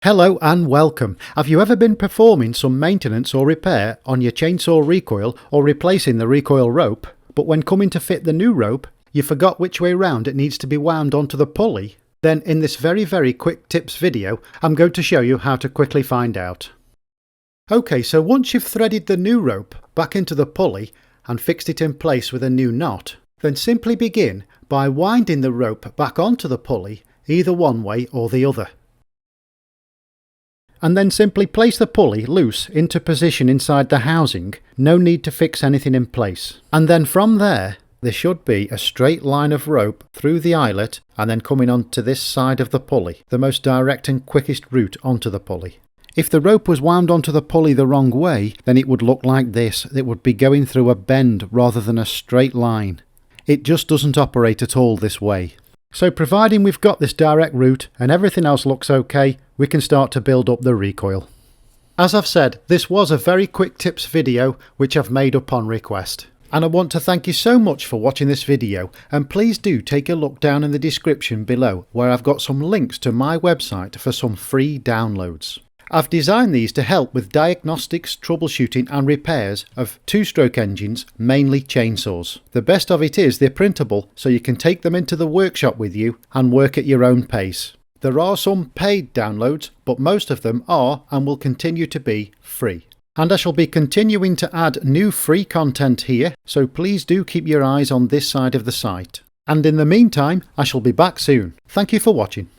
Hello and welcome. Have you ever been performing some maintenance or repair on your chainsaw recoil or replacing the recoil rope, but when coming to fit the new rope, you forgot which way round it needs to be wound onto the pulley? Then in this very quick tips video, I'm going to show you how to quickly find out. Okay, so once you've threaded the new rope back into the pulley and fixed it in place with a new knot, then simply begin by winding the rope back onto the pulley either one way or the other. And then simply place the pulley loose into position inside the housing, no need to fix anything in place. And then from there should be a straight line of rope through the eyelet and then coming onto this side of the pulley, the most direct and quickest route onto the pulley. If the rope was wound onto the pulley the wrong way, then it would look like this. It would be going through a bend rather than a straight line. It just doesn't operate at all this way. So providing we've got this direct route and everything else looks okay, we can start to build up the recoil. As I've said, this was a very quick tips video which I've made upon request. And I want to thank you so much for watching this video, and please do take a look down in the description below where I've got some links to my website for some free downloads. I've designed these to help with diagnostics, troubleshooting and repairs of two-stroke engines, mainly chainsaws. The best of it is they're printable, so you can take them into the workshop with you and work at your own pace. There are some paid downloads, but most of them are and will continue to be free. And I shall be continuing to add new free content here, so please do keep your eyes on this side of the site. And in the meantime, I shall be back soon. Thank you for watching.